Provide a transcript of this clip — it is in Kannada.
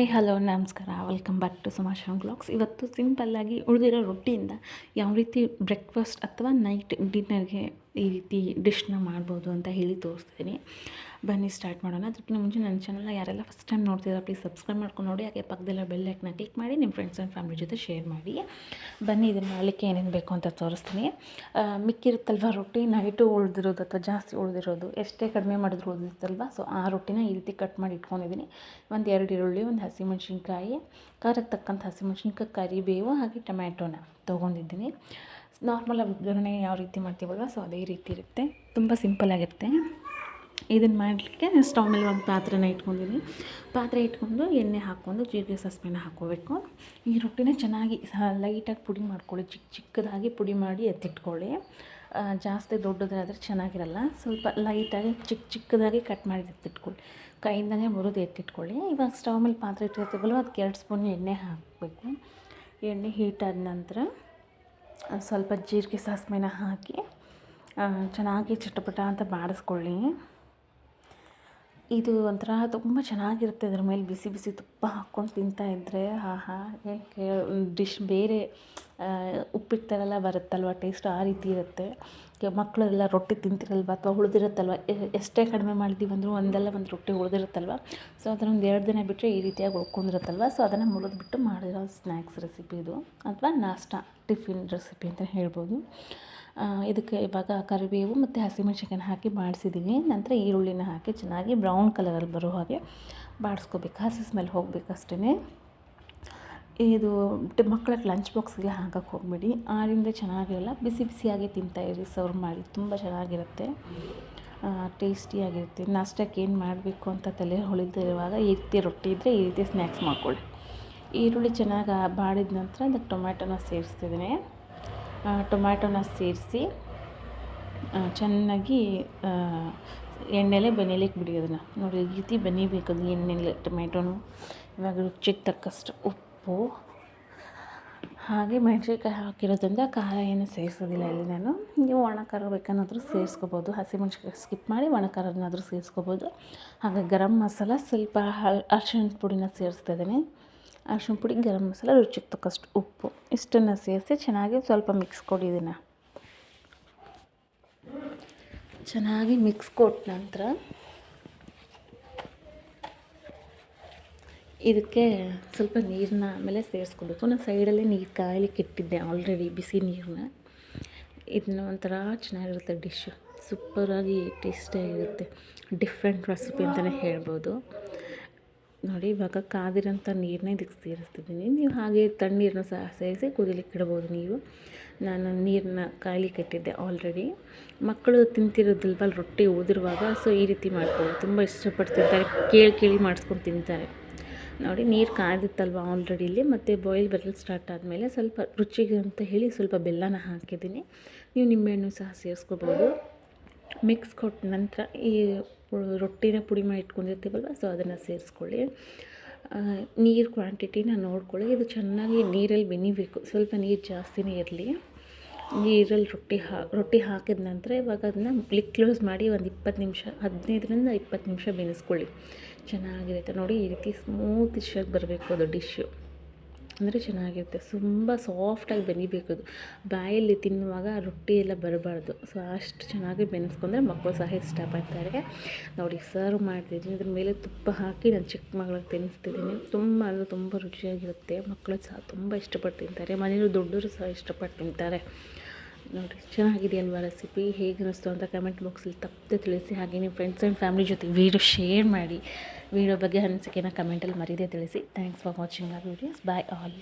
ಹಾಯ್ ಹಲೋ ನಮಸ್ಕಾರ, ವೆಲ್ಕಮ್ ಬ್ಯಾಕ್ ಟು ಸುಮಾಶ್ರಮ್ ಬ್ಲಾಗ್ಸ್. ಇವತ್ತು ಸಿಂಪಲ್ಲಾಗಿ ಉಳಿದಿರೋ ರೊಟ್ಟಿಯಿಂದ ಯಾವ ರೀತಿ ಬ್ರೇಕ್ಫಾಸ್ಟ್ ಅಥವಾ ನೈಟ್ ಡಿನ್ನರ್ಗೆ ಈ ರೀತಿ ಡಿಶ್ನ ಮಾಡ್ಬೋದು ಅಂತ ಹೇಳಿ ತೋರಿಸ್ತೀನಿ. ಬನ್ನಿ ಸ್ಟಾರ್ಟ್ ಮಾಡೋಣ. ಅದಕ್ಕಿಂತ ಮುಂಚೆ ನನ್ನ ಚಾನಲ್ನ ಯಾರೆಲ್ಲ ಫಸ್ಟ್ ಟೈಮ್ ನೋಡ್ತಿದ್ದಾರೆ ಪ್ಲೀಸ್ ಸಬ್ಸ್ಕ್ರೈಬ್ ಮಾಡ್ಕೊಂಡು ನೋಡಿ, ಹಾಗೆ ಪಕ್ಕದಲ್ಲ ಬೆಲ್ ಐಕನ್ನ ಕ್ಲಿಕ್ ಮಾಡಿ ನಿಮ್ಮ ಫ್ರೆಂಡ್ಸ್ ಆ್ಯಂಡ್ ಫ್ಯಾಮಿಲಿ ಜೊತೆ ಶೇರ್ ಮಾಡಿ. ಬನ್ನಿ ಇದನ್ನು ಮಾಡಲಿಕ್ಕೆ ಏನೇನು ಬೇಕು ಅಂತ ತೋರಿಸ್ತೀನಿ. ಮಿಕ್ಕಿರುತ್ತಲ್ವ ರೊಟ್ಟಿ, ನೈಟು ಉಳಿದಿರೋದು ಅಥವಾ ಜಾಸ್ತಿ ಉಳಿದಿರೋದು, ಎಷ್ಟೇ ಕಡಿಮೆ ಮಾಡಿದ್ರು ಉಳಿದಿರುತ್ತಲ್ವ, ಸೊ ಆ ರೊಟ್ಟಿನ ಈ ರೀತಿ ಕಟ್ ಮಾಡಿ ಇಟ್ಕೊಂಡಿದ್ದೀನಿ. ಒಂದು 2 ಈರುಳ್ಳಿ, ಒಂದು ಹಸಿಮೆಣ್ಸಿನ್ಕಾಯಿ, ಖಾರಕ್ಕೆ ತಕ್ಕಂಥ ಹಸಿಮೆಣ್ಸಿನ್ಕಾಯಿ, ಕರಿಬೇವು ಹಾಗೆ ಟೊಮ್ಯಾಟೋನ ತೊಗೊಂಡಿದ್ದೀನಿ. ನಾರ್ಮಲ್ ಒಗ್ಗರಣೆ ಯಾವ ರೀತಿ ಮಾಡ್ತೀವಲ್ವ, ಸೊ ಅದೇ ರೀತಿ ಇರುತ್ತೆ, ತುಂಬ ಸಿಂಪಲ್ಲಾಗಿರುತ್ತೆ. ಇದನ್ನು ಮಾಡಲಿಕ್ಕೆ ಸ್ಟವ್ ಮೇಲೆ ಒಂದು ಪಾತ್ರೆನ ಇಟ್ಕೊಂಡಿದ್ದೀನಿ. ಪಾತ್ರೆ ಇಟ್ಕೊಂಡು ಎಣ್ಣೆ ಹಾಕ್ಕೊಂಡು ಜೀರಿಗೆ ಸಾಸಿವೆನ ಹಾಕ್ಕೋಬೇಕು. ಈ ರೊಟ್ಟಿನ ಚೆನ್ನಾಗಿ ಲೈಟಾಗಿ ಪುಡಿ ಮಾಡ್ಕೊಳ್ಳಿ, ಚಿಕ್ಕದಾಗಿ ಪುಡಿ ಮಾಡಿ ಎತ್ತಿಟ್ಕೊಳ್ಳಿ. ಜಾಸ್ತಿ ದೊಡ್ಡದಾದರೆ ಚೆನ್ನಾಗಿರಲ್ಲ, ಸ್ವಲ್ಪ ಲೈಟಾಗಿ ಚಿಕ್ಕದಾಗಿ ಕಟ್ ಮಾಡಿ ಎತ್ತಿಟ್ಕೊಳ್ಳಿ. ಕೈಯಿಂದನೇ ಮುರಿದು ಎತ್ತಿಟ್ಕೊಳ್ಳಿ. ಇವಾಗ ಸ್ಟವ್ ಮೇಲೆ ಪಾತ್ರೆ ಇಟ್ಟಿರ್ತೀವಲ್ವ, ಅದಕ್ಕೆ 2 ಸ್ಪೂನ್ ಎಣ್ಣೆ ಹಾಕಬೇಕು. ಎಣ್ಣೆ ಹೀಟಾದ ನಂತರ ಸ್ವಲ್ಪ ಜೀರಿಗೆ ಸಾಸಿವೆನ ಹಾಕಿ ಚೆನ್ನಾಗಿ ಚಟಪಟ ಅಂತ ಬಾಡಿಸ್ಕೊಳ್ಳಿ. ಇದು ಒಂಥರ ತುಂಬ ಚೆನ್ನಾಗಿರುತ್ತೆ. ಅದ್ರ ಮೇಲೆ ಬಿಸಿ ಬಿಸಿ ತುಪ್ಪ ಹಾಕ್ಕೊಂಡು ತಿಂತಾಯಿದ್ರೆ ಡಿಶ್ ಬೇರೆ ಉಪ್ಪಿಟ್ಟು ಥರ ಎಲ್ಲ ಬರುತ್ತಲ್ವ ಟೇಸ್ಟ್, ಆ ರೀತಿ ಇರುತ್ತೆ. ಮಕ್ಕಳೆಲ್ಲ ರೊಟ್ಟಿ ತಿಂತಿರಲ್ವ ಅಥವಾ ಉಳಿದಿರುತ್ತಲ್ವ, ಎಷ್ಟೇ ಕಡಿಮೆ ಮಾಡಿದ್ದೀವಿ ಅಂದರೂ ಒಂದು ರೊಟ್ಟಿ ಉಳಿದಿರುತ್ತಲ್ವ, ಸೊ ಅದನ್ನು 2 ದಿನ ಬಿಟ್ಟರೆ ಈ ರೀತಿಯಾಗಿ ಉಳ್ಕೊಂಡಿರುತ್ತಲ್ವ, ಸೊ ಅದನ್ನು ಮುರಿದ್ಬಿಟ್ಟು ಮಾಡಿರೋ ಸ್ನ್ಯಾಕ್ಸ್ ರೆಸಿಪಿ ಇದು, ಅಥವಾ ನಾಷ್ಟಾ ಟಿಫಿನ್ ರೆಸಿಪಿ ಅಂತ ಹೇಳ್ಬೋದು. ಇದಕ್ಕೆ ಇವಾಗ ಕರಿಬೇವು ಮತ್ತು ಹಸಿಮೆಣ್ಸಿನ್ಕಾಯಿನ ಹಾಕಿ ಬಾಡಿಸಿದ್ದೀನಿ. ನಂತರ ಈರುಳ್ಳಿನ ಹಾಕಿ ಚೆನ್ನಾಗಿ ಬ್ರೌನ್ ಕಲರಲ್ಲಿ ಬರೋ ಹಾಗೆ ಬಾಡಿಸ್ಕೋಬೇಕು. ಹಸಿ ಸ್ಮೆಲ್ ಹೋಗಬೇಕು ಅಷ್ಟೇ. ಇದು ಮಕ್ಕಳಿಗೆ ಲಂಚ್ ಬಾಕ್ಸ್ಗೆ ಹಾಕಕ್ಕೆ ಹೋಗಬೇಡಿ, ಆರಿಂದ ಚೆನ್ನಾಗಿರಲ್ಲ. ಬಿಸಿ ಬಿಸಿಯಾಗಿ ತಿಂತಾಯಿರಿ, ಸರ್ವ್ ಮಾಡಿ, ತುಂಬ ಚೆನ್ನಾಗಿರುತ್ತೆ, ಟೇಸ್ಟಿಯಾಗಿರುತ್ತೆ. ನಾಷ್ಟಕ್ಕೆ ಏನು ಮಾಡಬೇಕು ಅಂತ ತಲೆ ಹೊಳಿದಿರುವಾಗ ಈ ರೀತಿ ರೊಟ್ಟಿ ಇದ್ದರೆ ಈ ರೀತಿ ಸ್ನ್ಯಾಕ್ಸ್ ಮಾಡ್ಕೊಳ್ಳಿ. ಈರುಳ್ಳಿ ಚೆನ್ನಾಗಿ ಬಾಡಿದ ನಂತರ ಅದಕ್ಕೆ ಟೊಮ್ಯಾಟೋನ ಸೇರಿಸ್ತಿದ್ದೀನಿ. ಟೊಮ್ಯಾಟೋನ ಸೇರಿಸಿ ಚೆನ್ನಾಗಿ ಎಣ್ಣೆಲೆ ಬೆನೆಯಲಿಕ್ಕೆ ಬಿಡಿ. ಅದನ್ನು ನೋಡಿ ಈ ರೀತಿ ಬೆನಿಬೇಕು, ಅದು ಎಣ್ಣೆಲೆ ಟೊಮ್ಯಾಟೋನು. ಇವಾಗ ರುಚಿಗೆ ತಕ್ಕಷ್ಟು ಉಪ್ಪು ಹಾಗೆ ಮೆಣಸಿನ್ಕಾಯಿ ಹಾಕಿರೋದ್ರಿಂದ ಖಾರ ಏನು ಸೇರಿಸೋದಿಲ್ಲ ಇಲ್ಲಿ ನಾನು. ನೀವು ಒಣ ಖಾರ ಬೇಕನ್ನಾದರೂ ಸೇರಿಸ್ಕೋಬೋದು, ಹಸಿಮೆಣ್ಸಿನ್ಕಾಯಿ ಸ್ಕಿಪ್ ಮಾಡಿ ಒಣ ಖಾರನಾದರೂ ಸೇರಿಸ್ಕೋಬೋದು. ಹಾಗೆ ಗರಂ ಮಸಾಲ, ಸ್ವಲ್ಪ ಅರಿಶಿಣ ಪುಡಿನ ಸೇರಿಸ್ತಾ ಇದ್ದೀನಿ. ಅರಿಶಿಣ ಪುಡಿ, ಗರಂ ಮಸಾಲ, ರುಚಿಗೆ ತಕ್ಕಷ್ಟು ಉಪ್ಪು, ಇಷ್ಟನ್ನು ಸೇರಿಸಿ ಚೆನ್ನಾಗಿ ಸ್ವಲ್ಪ ಮಿಕ್ಸ್ ಕೊಡಿ. ಇದನ್ನು ಚೆನ್ನಾಗಿ ಮಿಕ್ಸ್ ಕೊಟ್ಟ ನಂತರ ಇದಕ್ಕೆ ಸ್ವಲ್ಪ ನೀರನ್ನ ಆಮೇಲೆ ಸೇರಿಸ್ಕೋಬೇಕು. ನಾನು ಸೈಡಲ್ಲೇ ನೀರು ಕಾಯಲಿಕ್ಕೆ ಇಟ್ಟಿದ್ದೆ ಆಲ್ರೆಡಿ, ಬಿಸಿ ನೀರನ್ನ. ಇದನ್ನ ಒಂಥರ ಚೆನ್ನಾಗಿರುತ್ತೆ ಡಿಶ್ಶು, ಸೂಪರಾಗಿ ಟೇಸ್ಟಿಯಾಗಿರುತ್ತೆ. ಡಿಫ್ರೆಂಟ್ ರೆಸಿಪಿ ಅಂತಲೇ ಹೇಳ್ಬೋದು. ನೋಡಿ ಇವಾಗ ಕಾದಿರೋಂಥ ನೀರನ್ನ ಇದಕ್ಕೆ ಸೇರಿಸ್ತಿದ್ದೀನಿ. ನೀವು ಹಾಗೆ ತಣ್ಣೀರನ್ನ ಸಹ ಸೇರಿಸಿ ಕುದಿಲಿಕ್ಕೆ ಇಡ್ಬೋದು ನೀವು. ನಾನು ನೀರನ್ನ ಕಾಯ್ಲಿಕ್ಕೆ ಇಟ್ಟಿದ್ದೆ ಆಲ್ರೆಡಿ. ಮಕ್ಕಳು ತಿಂತಿರೋದಲ್ವ ರೊಟ್ಟಿ ಉಳಿದಿರುವಾಗ, ಸೊ ಈ ರೀತಿ ಮಾಡ್ಕೊಳ್ಳಿ, ತುಂಬ ಇಷ್ಟಪಟ್ಟು ತಿಂತಾರೆ, ಕೇಳಿ ಮಾಡಿಸ್ಕೊಂಡು ತಿಂತಾರೆ. ನೋಡಿ ನೀರು ಕಾದಿತ್ತಲ್ವ ಆಲ್ರೆಡಿ ಇಲ್ಲಿ, ಮತ್ತು ಬಾಯ್ಲ್ ಬರಲು ಸ್ಟಾರ್ಟ್ ಆದಮೇಲೆ ಸ್ವಲ್ಪ ರುಚಿಗೆ ಅಂತ ಹೇಳಿ ಸ್ವಲ್ಪ ಬೆಲ್ಲನ ಹಾಕಿದ್ದೀನಿ. ನೀವು ನಿಂಬೆಹಣ್ಣು ಸಹ ಸೇರಿಸ್ಕೋಬೋದು. ಮಿಕ್ಸ್ ಕೊಟ್ಟ ನಂತರ ಈ ರೊಟ್ಟಿನ ಪುಡಿ ಮಾಡಿ ಇಟ್ಕೊಂಡಿರ್ತೀವಲ್ವ, ಸೊ ಅದನ್ನು ಸೇರಿಸ್ಕೊಳ್ಳಿ. ನೀರು ಕ್ವಾಂಟಿಟಿನ ನೋಡ್ಕೊಳ್ಳಿ. ಇದು ಚೆನ್ನಾಗಿ ನೀರಲ್ಲಿ ಬೆನಿಬೇಕು, ಸ್ವಲ್ಪ ನೀರು ಜಾಸ್ತಿನೇ ಇರಲಿ. ನೀರಲ್ಲಿ ರೊಟ್ಟಿ ಹಾಕಿದ ನಂತರ ಇವಾಗ ಅದನ್ನು ಕ್ಲೋಸ್ ಮಾಡಿ ಒಂದು 20 ನಿಮಿಷ, 15ರಿಂದ 20 ನಿಮಿಷ ಬೆನೆಸ್ಕೊಳ್ಳಿ. ಚೆನ್ನಾಗಿರುತ್ತೆ ನೋಡಿ, ಈ ರೀತಿ ಸ್ಮೂತ್ ಡಿಶ್ಶಾಗಿ ಬರಬೇಕು ಅದು ಡಿಶ್ಶು, ಅಂದರೆ ಚೆನ್ನಾಗಿರುತ್ತೆ. ತುಂಬ ಸಾಫ್ಟಾಗಿ ಬೆನಿಬೇಕು, ಅದು ಬಾಯಲ್ಲಿ ತಿನ್ನುವಾಗ ರೊಟ್ಟಿ ಎಲ್ಲ ಬರಬಾರ್ದು. ಸೊ ಅಷ್ಟು ಚೆನ್ನಾಗಿ ಬೆನೆಸ್ಕೊಂಡ್ರೆ ಮಕ್ಕಳು ಸಹ ಇಷ್ಟಪಡ್ತಾರೆ. ನೋಡಿ ಸರ್ವ್ ಮಾಡ್ತಿದ್ದೀನಿ, ಅದ್ರ ಮೇಲೆ ತುಪ್ಪ ಹಾಕಿ ನಾನು ಚಿಕ್ಕ ಮಗಳಿಗೆ ತಿನ್ನಿಸ್ತಿದ್ದೀನಿ. ತುಂಬ ರುಚಿಯಾಗಿರುತ್ತೆ, ಮಕ್ಕಳು ಸಹ ತುಂಬ ಇಷ್ಟಪಟ್ಟು ತಿಂತಾರೆ, ಮನೆಯಲ್ಲೂ ದೊಡ್ಡವರು ಸಹ ಇಷ್ಟಪಟ್ಟು ತಿಂತಾರೆ. ನೋಡಿ ಚೆನ್ನಾಗಿದೆಯಲ್ವ ರೆಸಿಪಿ, ಹೇಗೆ ಅನ್ನಿಸ್ತು ಅಂತ ಕಮೆಂಟ್ ಬಾಕ್ಸಲ್ಲಿ ತಪ್ಪದೆ ತಿಳಿಸಿ. ಹಾಗೆ ನಿಮ್ಮ ಫ್ರೆಂಡ್ಸ್ ಆ್ಯಂಡ್ ಫ್ಯಾಮಿಲಿ ಜೊತೆ ವೀಡಿಯೋ ಶೇರ್ ಮಾಡಿ. ವೀಡಿಯೋ ಬಗ್ಗೆ ಅನಿಸಿಕೆನ ಕಮೆಂಟಲ್ಲಿ ಮರೀದೇ ತಿಳಿಸಿ. Thanks for watching our videos. Bye all.